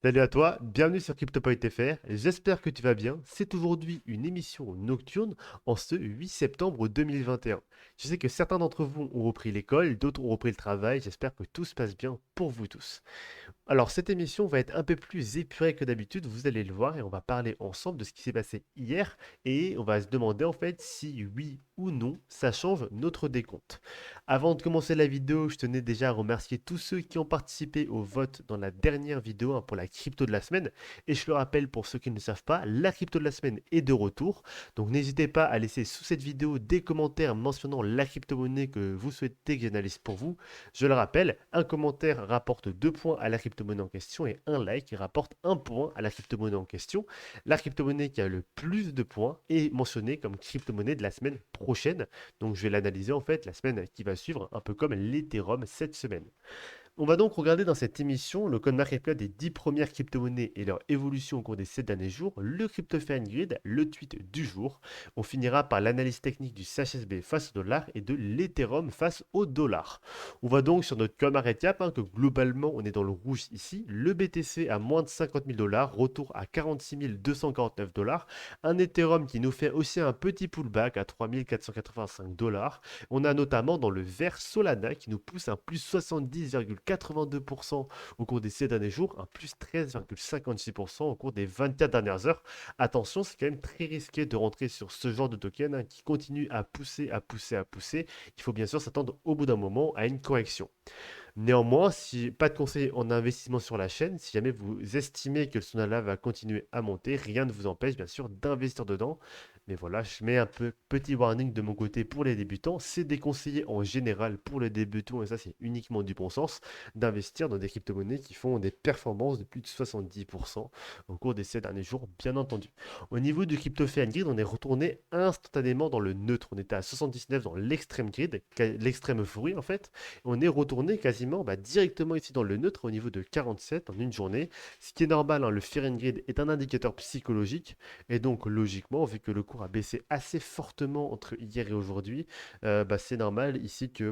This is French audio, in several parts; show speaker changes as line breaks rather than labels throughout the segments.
Salut à toi, bienvenue sur CryptoPoint.fr, j'espère que tu vas bien. C'est aujourd'hui une émission nocturne en ce 8 septembre 2021. Je sais que certains d'entre vous ont repris l'école, d'autres ont repris le travail, j'espère que tout se passe bien pour vous tous. Alors, cette émission va être un peu plus épurée que d'habitude, vous allez le voir, et on va parler ensemble de ce qui s'est passé hier, et on va se demander en fait si oui ou non ça change notre décompte. Avant de commencer la vidéo, je tenais déjà à remercier tous ceux qui ont participé au vote dans la dernière vidéo pour la crypto de la semaine. Et je le rappelle pour ceux qui ne le savent pas, la crypto de la semaine est de retour. Donc n'hésitez pas à laisser sous cette vidéo des commentaires mentionnant la crypto-monnaie que vous souhaitez que j'analyse pour vous. Je le rappelle, un commentaire rapporte 2 points à la crypto-monnaie en question et un like rapporte 1 point à la crypto-monnaie en question. La crypto-monnaie qui a le plus de points est mentionnée comme crypto-monnaie de la semaine prochaine. Donc je vais l'analyser en fait la semaine qui va suivre, un peu comme l'Ethereum cette semaine. On va donc regarder dans cette émission le code market cap des 10 premières crypto-monnaies et leur évolution au cours des 7 derniers jours, le CryptoFan Grid, le tweet du jour. On finira par l'analyse technique du CHSB face au dollar et de l'Ethereum face au dollar. On va donc sur notre code market cap, que globalement on est dans le rouge ici. Le BTC à moins de 50 000 dollars, retour à 46 249 dollars. Un Ethereum qui nous fait aussi un petit pullback à 3 485 dollars. On a notamment dans le vert Solana qui nous pousse un plus 70,82% au cours des 7 derniers jours, un plus 13,56% au cours des 24 dernières heures. Attention, c'est quand même très risqué de rentrer sur ce genre de token qui continue à pousser, à pousser, à pousser. Il faut bien sûr s'attendre au bout d'un moment à une correction. Néanmoins, si pas de conseil en investissement sur la chaîne, si jamais vous estimez que le Solana va continuer à monter, rien ne vous empêche bien sûr d'investir dedans. Mais voilà, je mets un peu petit warning de mon côté pour les débutants. C'est déconseillé en général pour les débutants, et ça c'est uniquement du bon sens, d'investir dans des crypto-monnaies qui font des performances de plus de 70% au cours des 7 derniers jours, bien entendu. Au niveau du crypto fair grid, on est retourné instantanément dans le neutre. On était à 79 dans l'extrême grid, l'extrême euphorie en fait. On est retourné quasiment directement ici dans le neutre au niveau de 47 en une journée. Ce qui est normal, le fear and grid est un indicateur psychologique. Et donc, logiquement, vu que le cours a baissé assez fortement entre hier et aujourd'hui, c'est normal ici que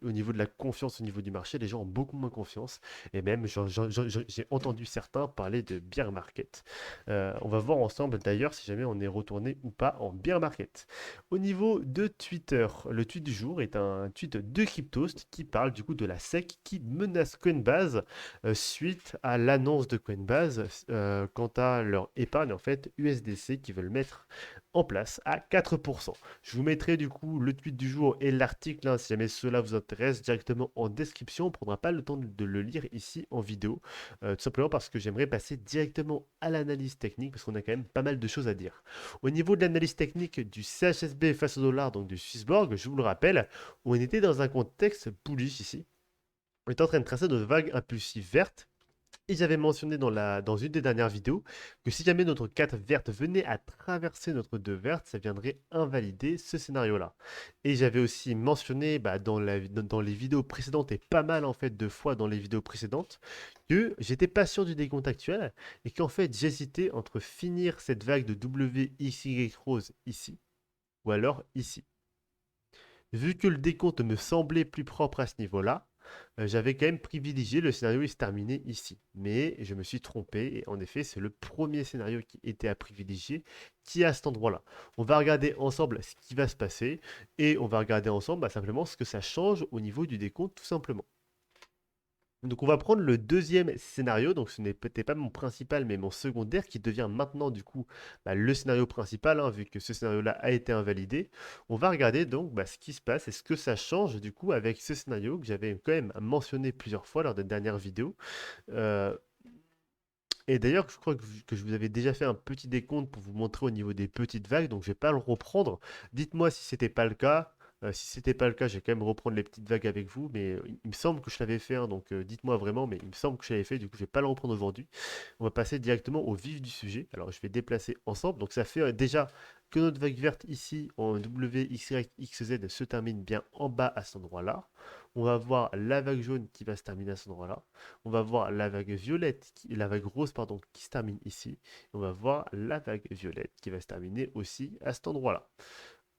au niveau de la confiance au niveau du marché, les gens ont beaucoup moins confiance. Et même, j'ai entendu certains parler de bear market. On va voir ensemble d'ailleurs si jamais on est retourné ou pas en bear market. Au niveau de Twitter, le tweet du jour est un tweet de Cryptost qui parle du coup de la SEC qui menace Coinbase suite à l'annonce de Coinbase quant à leur épargne en fait USDC qu'ils veulent mettre en place à 4%. Je vous mettrai du coup le tweet du jour et l'article si jamais cela vous intéresse directement en description. On ne prendra pas le temps de le lire ici en vidéo, tout simplement parce que j'aimerais passer directement à l'analyse technique parce qu'on a quand même pas mal de choses à dire. Au niveau de l'analyse technique du CHSB face au dollar, donc du Swissborg, je vous le rappelle, on était dans un contexte bullish ici. On était en train de tracer de vagues impulsives vertes. Et j'avais mentionné dans une des dernières vidéos que si jamais notre 4 verte venait à traverser notre 2 verte, ça viendrait invalider ce scénario-là. Et j'avais aussi mentionné dans les vidéos précédentes et pas mal en fait de fois dans les vidéos précédentes que j'étais pas sûr du décompte actuel et qu'en fait j'hésitais entre finir cette vague de WXY rose ici ou alors ici. Vu que le décompte me semblait plus propre à ce niveau-là, j'avais quand même privilégié le scénario il se terminait ici. Mais je me suis trompé et en effet, c'est le premier scénario qui était à privilégier qui est à cet endroit-là. On va regarder ensemble ce qui va se passer et on va regarder ensemble simplement ce que ça change au niveau du décompte tout simplement. Donc on va prendre le deuxième scénario, donc ce n'est peut-être pas mon principal mais mon secondaire qui devient maintenant du coup le scénario principal vu que ce scénario-là a été invalidé. On va regarder donc ce qui se passe et ce que ça change du coup avec ce scénario que j'avais quand même mentionné plusieurs fois lors des dernières vidéos. Euh, et d'ailleurs je crois que je vous avais déjà fait un petit décompte pour vous montrer au niveau des petites vagues, donc je ne vais pas le reprendre. Dites-moi si c'était pas le cas. Si c'était pas le cas, je vais quand même reprendre les petites vagues avec vous, mais il me semble que je l'avais fait, donc dites-moi vraiment, mais il me semble que je l'avais fait, du coup je vais pas le reprendre aujourd'hui. On va passer directement au vif du sujet. Alors je vais déplacer ensemble, donc ça fait déjà que notre vague verte ici en WXYXZ se termine bien en bas à cet endroit-là. On va voir la vague jaune qui va se terminer à cet endroit-là. On va voir la vague violette, la vague rose pardon, qui se termine ici. On va voir la vague violette qui va se terminer aussi à cet endroit-là.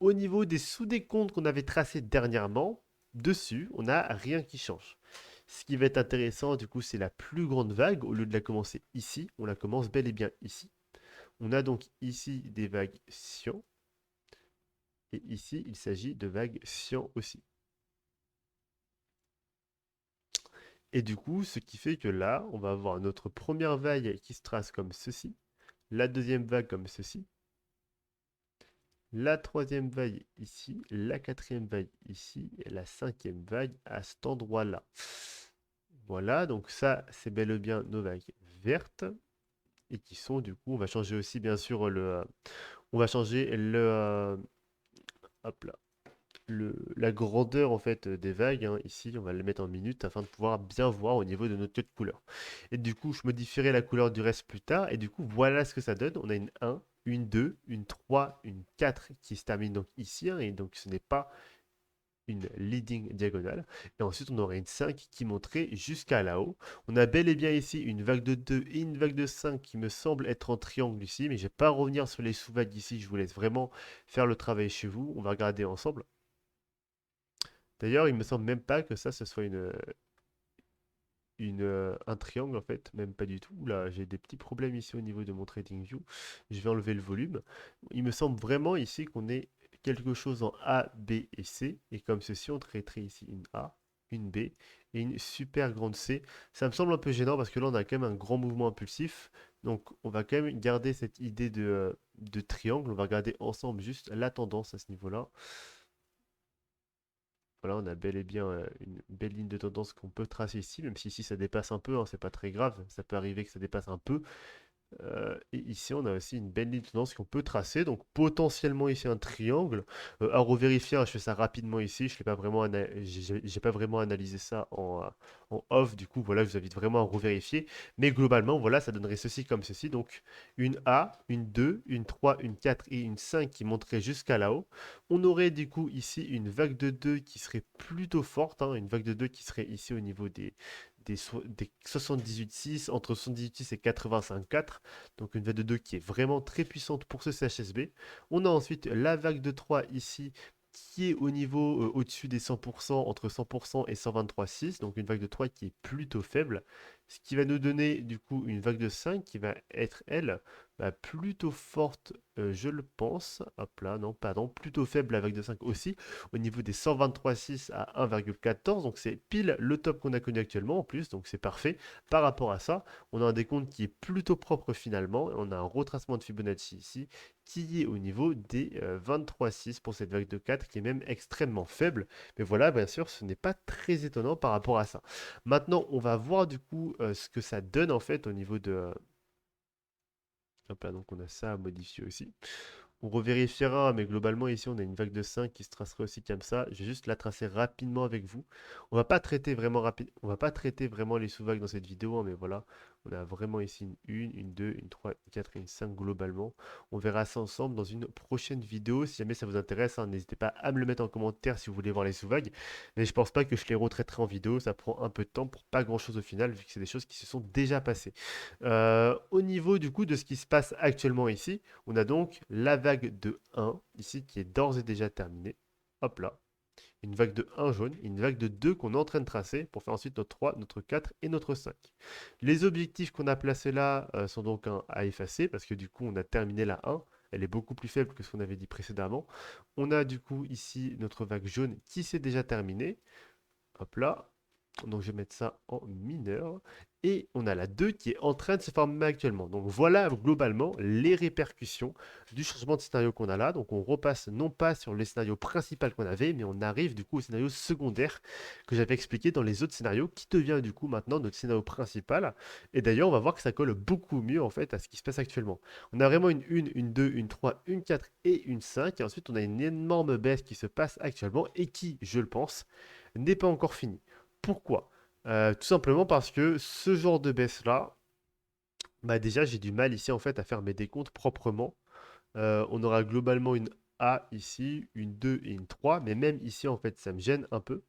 Au niveau des sous-décomptes qu'on avait tracés dernièrement, dessus, on n'a rien qui change. Ce qui va être intéressant, du coup, c'est la plus grande vague. Au lieu de la commencer ici, on la commence bel et bien ici. On a donc ici des vagues Sion. Et ici, il s'agit de vagues Sion aussi. Et du coup, ce qui fait que là, on va avoir notre première vague qui se trace comme ceci, la deuxième vague comme ceci, la troisième vague ici, la quatrième vague ici, et la cinquième vague à cet endroit-là. Voilà, donc ça, c'est bel et bien nos vagues vertes, et qui sont du coup, on va changer aussi bien sûr on va changer hop là, la grandeur en fait des vagues, hein. Ici, on va le mettre en minutes afin de pouvoir bien voir au niveau de notre code couleur. Et du coup, je modifierai la couleur du reste plus tard. Et du coup, voilà ce que ça donne. On a une 1, une 2, une 3, une 4 qui se termine donc ici, hein. Et donc, ce n'est pas une leading diagonale. Et ensuite, on aurait une 5 qui monterait jusqu'à là-haut. On a bel et bien ici une vague de 2 et une vague de 5 qui me semble être en triangle ici. Mais je ne vais pas revenir sur les sous-vagues ici. Je vous laisse vraiment faire le travail chez vous. On va regarder ensemble. D'ailleurs, il me semble même pas que ça, ce soit un triangle en fait, même pas du tout. Là, j'ai des petits problèmes ici au niveau de mon TradingView. Je vais enlever le volume. Il me semble vraiment ici qu'on ait quelque chose en A, B et C. Et comme ceci, on traiterait ici une A, une B et une super grande C. Ça me semble un peu gênant parce que là, on a quand même un grand mouvement impulsif. Donc, on va quand même garder cette idée de triangle. On va regarder ensemble juste la tendance à ce niveau-là. Voilà, on a bel et bien une belle ligne de tendance qu'on peut tracer ici, même si ici ça dépasse un peu, hein, c'est pas très grave, ça peut arriver que ça dépasse un peu. Et ici, on a aussi une belle ligne de tendance qu'on peut tracer. Donc, potentiellement ici un triangle. À revérifier, hein, je fais ça rapidement ici. Je n'ai pas vraiment, j'ai pas vraiment analysé ça en off. Du coup, voilà, je vous invite vraiment à revérifier. Mais globalement, voilà, ça donnerait ceci comme ceci. Donc, une A, une 2, une 3, une 4 et une 5 qui monteraient jusqu'à là-haut. On aurait du coup ici une vague de 2 qui serait plutôt forte, hein, une vague de 2 qui serait ici au niveau des 78,6, entre 78,6 et 85,4. Donc une vague de 2 qui est vraiment très puissante pour ce CHSB. On a ensuite la vague de 3 ici qui est au niveau au-dessus des 100%, entre 100% et 123,6. Donc une vague de 3 qui est plutôt faible. Ce qui va nous donner du coup une vague de 5 qui va être, elle, plutôt forte, je le pense. Hop là, non, pardon, plutôt faible la vague de 5 aussi, au niveau des 123,6 à 1,14. Donc c'est pile le top qu'on a connu actuellement en plus, donc c'est parfait. Par rapport à ça, on a un décompte qui est plutôt propre finalement. On a un retracement de Fibonacci ici qui est au niveau des 23,6 pour cette vague de 4 qui est même extrêmement faible. Mais voilà, bien sûr, ce n'est pas très étonnant par rapport à ça. Maintenant, on va voir du coup ce que ça donne en fait au niveau de... Hop là, donc on a ça à modifier aussi. On revérifiera, mais globalement ici on a une vague de 5 qui se tracerait aussi comme ça. Je vais juste la tracer rapidement avec vous. On va pas traiter vraiment on va pas traiter vraiment les sous-vagues dans cette vidéo, hein, mais voilà. On a vraiment ici une 2, une 3, une 4 et une 5 globalement. On verra ça ensemble dans une prochaine vidéo. Si jamais ça vous intéresse, hein, n'hésitez pas à me le mettre en commentaire si vous voulez voir les sous-vagues. Mais je pense pas que je les retraiterai en vidéo. Ça prend un peu de temps pour pas grand-chose au final, vu que c'est des choses qui se sont déjà passées. Au niveau du coup de ce qui se passe actuellement ici, on a donc la vague de 1 ici qui est d'ores et déjà terminée. Hop là. Une vague de 1 jaune, une vague de 2 qu'on est en train de tracer pour faire ensuite notre 3, notre 4 et notre 5. Les objectifs qu'on a placés là sont donc à effacer parce que du coup on a terminé la 1. Elle est beaucoup plus faible que ce qu'on avait dit précédemment. On a du coup ici notre vague jaune qui s'est déjà terminée. Hop là. Donc je vais mettre ça en mineur. Et on a la 2 qui est en train de se former actuellement. Donc voilà globalement les répercussions du changement de scénario qu'on a là. Donc on repasse non pas sur le scénario principal qu'on avait, mais on arrive du coup au scénario secondaire que j'avais expliqué dans les autres scénarios, qui devient du coup maintenant notre scénario principal. Et d'ailleurs on va voir que ça colle beaucoup mieux en fait à ce qui se passe actuellement. On a vraiment une 1, une 2, une 3, une 4 et une 5. Et ensuite on a une énorme baisse qui se passe actuellement et qui, je le pense, n'est pas encore finie. Pourquoi? Tout simplement parce que ce genre de baisse-là, déjà j'ai du mal ici en fait à faire mes décomptes proprement. On aura globalement une A ici, une 2 et une 3, mais même ici en fait ça me gêne un peu.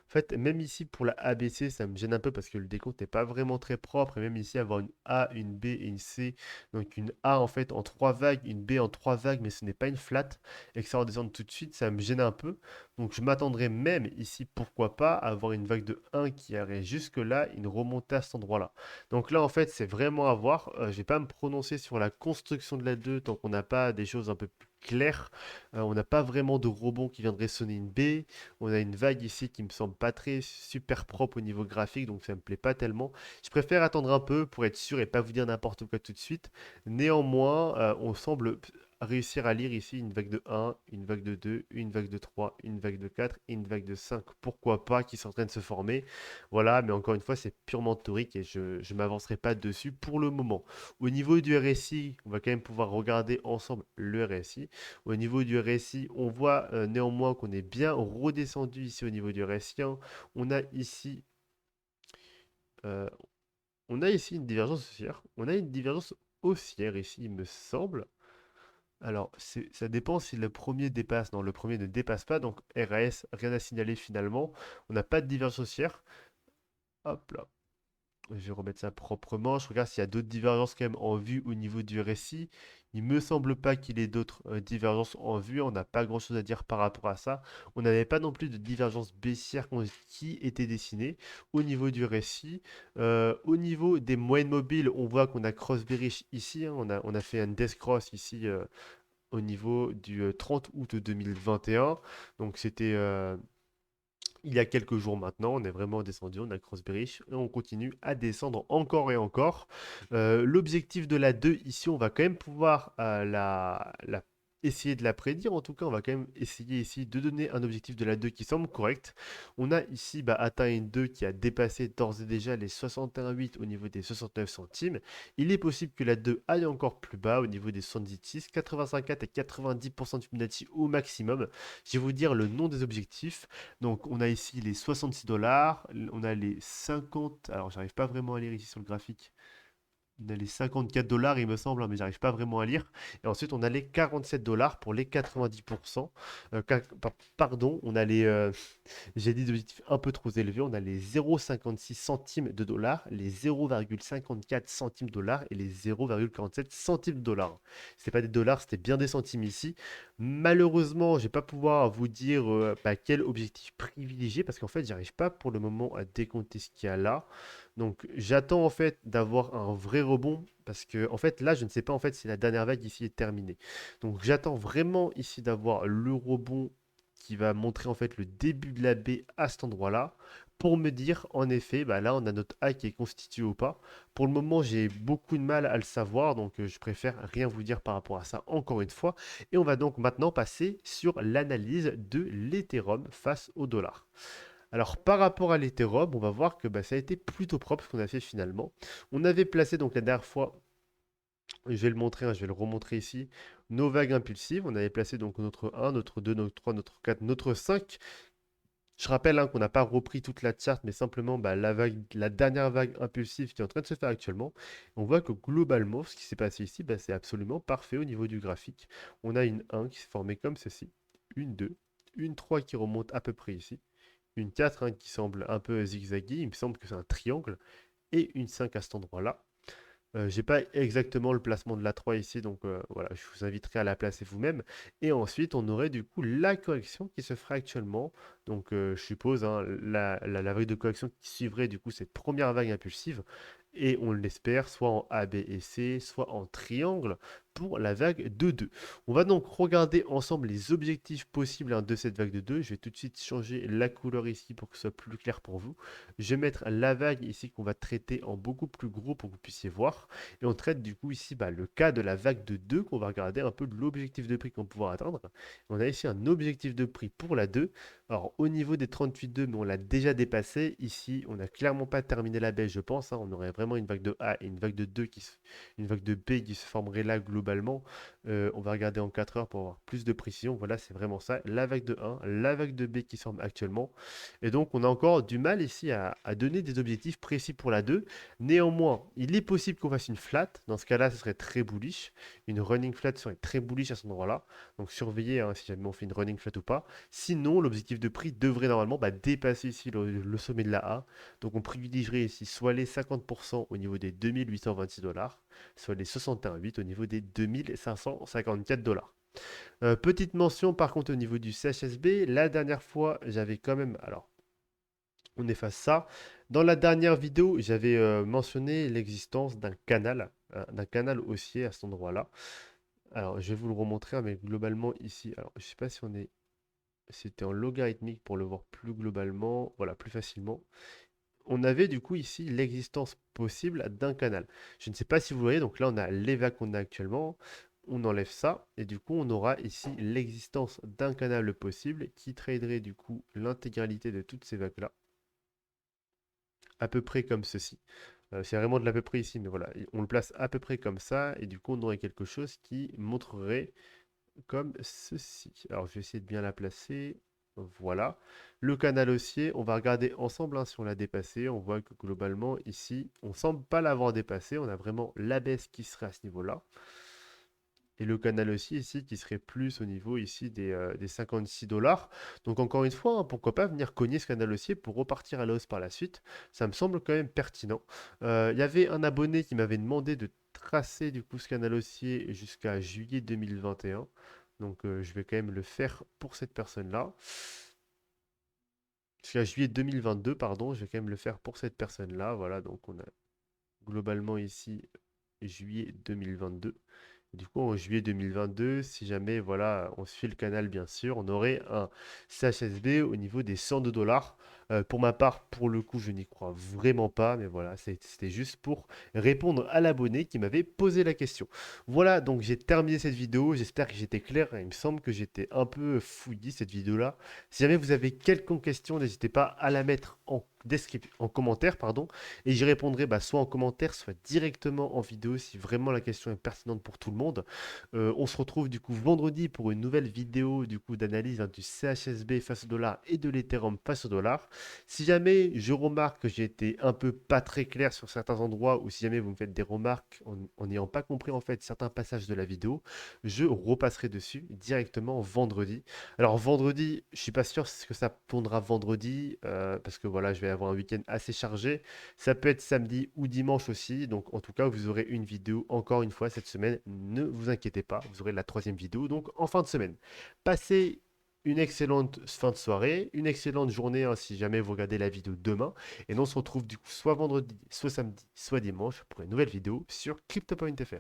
En fait, même ici pour la ABC, ça me gêne un peu parce que le décompte n'est pas vraiment très propre. Et même ici, avoir une A, une B et une C. Donc une A en fait en trois vagues, une B en trois vagues, mais ce n'est pas une flat. Et que ça redescende tout de suite, ça me gêne un peu. Donc je m'attendrais même ici, pourquoi pas, à avoir une vague de 1 qui irait jusque-là, une remontée à cet endroit-là. Donc là, en fait, c'est vraiment à voir. Je vais pas me prononcer sur la construction de la 2 tant qu'on n'a pas des choses un peu plus claires. On n'a pas vraiment de rebond qui viendrait sonner une B. On a une vague ici qui me semble pas très super propre au niveau graphique, donc ça me plaît pas tellement. Je préfère attendre un peu pour être sûr et pas vous dire n'importe quoi tout de suite. Néanmoins, on semble réussir à lire ici une vague de 1, une vague de 2, une vague de 3, une vague de 4 et une vague de 5. Pourquoi pas qui sont en train de se former. Voilà, mais encore une fois, c'est purement théorique et je ne m'avancerai pas dessus pour le moment. Au niveau du RSI, on va quand même pouvoir regarder ensemble le RSI. Au niveau du RSI, on voit néanmoins qu'on est bien redescendu ici au niveau du RSI, hein. On a ici, euh, on a ici une divergence haussière. On a une divergence haussière ici, il me semble. Alors, ça dépend si le premier dépasse. Non, le premier ne dépasse pas, donc RAS, rien à signaler finalement. On n'a pas de divergence haussière. Hop là. Je vais remettre ça proprement. Je regarde s'il y a d'autres divergences quand même en vue au niveau du récit. Il me semble pas qu'il y ait d'autres divergences en vue. On n'a pas grand-chose à dire par rapport à ça. On n'avait pas non plus de divergence baissière qui était dessinée au niveau du récit. Au niveau des moyennes mobiles, on voit qu'on a cross bearish ici, hein. On a fait un death cross ici au niveau du 30 août 2021. Donc c'était il y a quelques jours maintenant, on est vraiment descendu, on a cross-bearish et on continue à descendre encore et encore. L'objectif de la 2 ici, on va quand même pouvoir essayer de la prédire. En tout cas, on va quand même essayer ici de donner un objectif de la 2 qui semble correct. On a ici atteint une 2 qui a dépassé d'ores et déjà les 61,8 au niveau des 69 centimes. Il est possible que la 2 aille encore plus bas au niveau des 76, 85,4 et 90% de Fibonacci au maximum. Je vais vous dire le nom des objectifs. Donc, on a ici les 66 dollars, on a les 50, alors j'arrive pas vraiment à lire ici sur le graphique, on a les 54 dollars, il me semble, hein, mais j'arrive pas vraiment à lire. Et ensuite, on a les 47 dollars pour les 90%. Pardon, on a les, j'ai dit des objectifs un peu trop élevés. On a les 0,56 centimes de dollars, les 0,54 centimes de dollars et les 0,47 centimes de dollars. Ce pas des dollars, c'était bien des centimes ici. Malheureusement, je vais pas pouvoir vous dire quel objectif privilégier parce qu'en fait, j'arrive pas pour le moment à décompter ce qu'il y a là. Donc, j'attends en fait d'avoir un vrai rebond parce que en fait, là, je ne sais pas en fait si la dernière vague ici est terminée. Donc, j'attends vraiment ici d'avoir le rebond qui va montrer en fait le début de la baie à cet endroit-là pour me dire en effet, là on a notre A qui est constitué ou pas. Pour le moment, j'ai beaucoup de mal à le savoir, donc je préfère rien vous dire par rapport à ça encore une fois. Et on va donc maintenant passer sur l'analyse de l'Ethereum face au dollar. Alors par rapport à l'Ethereum, on va voir que ça a été plutôt propre ce qu'on a fait finalement. On avait placé donc la dernière fois, je vais le montrer, hein, je vais le remontrer ici, nos vagues impulsives. On avait placé donc notre 1, notre 2, notre 3, notre 4, notre 5. Je rappelle, hein, qu'on n'a pas repris toute la charte, mais simplement la dernière vague impulsive qui est en train de se faire actuellement. On voit que globalement, ce qui s'est passé ici, c'est absolument parfait au niveau du graphique. On a une 1 qui s'est formée comme ceci, une 2, une 3 qui remonte à peu près ici, une 4 hein, qui semble un peu zigzaggy, il me semble que c'est un triangle, et une 5 à cet endroit-là. J'ai pas exactement le placement de la 3 ici, donc voilà, je vous inviterai à la placer vous-même. Et ensuite, on aurait du coup la correction qui se ferait actuellement. Donc je suppose hein, la vague de correction qui suivrait du coup cette première vague impulsive. Et on l'espère soit en A, B et C, soit en triangle pour la vague de 2. On va donc regarder ensemble les objectifs possibles hein, de cette vague de 2. Je vais tout de suite changer la couleur ici pour que ce soit plus clair pour vous. Je vais mettre la vague ici qu'on va traiter en beaucoup plus gros pour que vous puissiez voir. Et on traite du coup ici le cas de la vague de 2 qu'on va regarder un peu de l'objectif de prix qu'on va pouvoir atteindre. On a ici un objectif de prix pour la 2. Alors au niveau des 38,2, mais on l'a déjà dépassé. Ici, on n'a clairement pas terminé la baisse, je pense, hein. On aurait vraiment une vague de A et une vague de 2 une vague de B qui se formerait là globalement. On va regarder en 4 heures pour avoir plus de précision. Voilà, c'est vraiment ça. La vague de 1, la vague de B qui semble actuellement. Et donc, on a encore du mal ici à donner des objectifs précis pour la 2. Néanmoins, il est possible qu'on fasse une flat. Dans ce cas-là, ce serait très bullish. Une running flat serait très bullish à cet endroit-là. Donc, surveillez hein, si jamais on fait une running flat ou pas. Sinon, l'objectif de prix devrait normalement dépasser ici le sommet de la A. Donc, on privilégierait ici soit les 50% au niveau des 2826 $, soit les 61,8 au niveau des 2554 $. Petite mention par contre au niveau du CHSB, la dernière fois j'avais quand même, alors on efface ça, dans la dernière vidéo j'avais mentionné l'existence d'un canal haussier à cet endroit-là. Alors je vais vous le remontrer, hein, mais globalement ici, alors je sais pas si on est, c'était en logarithmique pour le voir plus globalement, voilà, plus facilement. On avait du coup ici l'existence possible d'un canal. Je ne sais pas si vous voyez, donc là on a les vagues qu'on a actuellement, on enlève ça, et du coup on aura ici l'existence d'un canal possible qui traderait du coup l'intégralité de toutes ces vagues-là, à peu près comme ceci. C'est vraiment de l'à peu près ici, mais voilà, on le place à peu près comme ça, et du coup on aurait quelque chose qui montrerait comme ceci. Alors, je vais essayer de bien la placer. Voilà. Le canal haussier, on va regarder ensemble hein, si on l'a dépassé. On voit que globalement, ici, on ne semble pas l'avoir dépassé. On a vraiment la baisse qui serait à ce niveau-là. Et le canal aussi ici qui serait plus au niveau ici des 56 $. Donc encore une fois, hein, pourquoi pas venir cogner ce canal haussier pour repartir à la hausse par la suite. Ça me semble quand même pertinent. Il y avait un abonné qui m'avait demandé de tracer du coup ce canal haussier jusqu'à juillet 2021. Donc je vais quand même le faire pour cette personne-là. Jusqu'à juillet 2022, pardon, je vais quand même le faire pour cette personne-là. Voilà, donc on a globalement ici juillet 2022. Du coup, en juillet 2022, si jamais voilà, on suit le canal, bien sûr, on aurait un CHSB au niveau des 102 $. Pour ma part, pour le coup, je n'y crois vraiment pas, mais voilà, c'était juste pour répondre à l'abonné qui m'avait posé la question. Voilà, donc j'ai terminé cette vidéo. J'espère que j'étais clair. Il me semble que j'étais un peu fouillis cette vidéo-là. Si jamais vous avez quelconque question, n'hésitez pas à la mettre en description, en commentaire, pardon. Et j'y répondrai soit en commentaire, soit directement en vidéo si vraiment la question est pertinente pour tout le monde. On se retrouve du coup vendredi pour une nouvelle vidéo du coup d'analyse hein, du CHSB face au dollar et de l'Ethereum face au dollar. Si jamais je remarque que j'ai été un peu pas très clair sur certains endroits ou si jamais vous me faites des remarques en n'ayant pas compris en fait certains passages de la vidéo, je repasserai dessus directement vendredi. Alors vendredi, je suis pas sûr que ça pondra vendredi parce que voilà, je vais avoir un week-end assez chargé. Ça peut être samedi ou dimanche aussi. Donc en tout cas, vous aurez une vidéo encore une fois cette semaine. Ne vous inquiétez pas, vous aurez la troisième vidéo donc en fin de semaine. Passez une excellente fin de soirée, une excellente journée hein, si jamais vous regardez la vidéo demain. Et nous on se retrouve du coup soit vendredi, soit samedi, soit dimanche pour une nouvelle vidéo sur CryptoPoint.fr.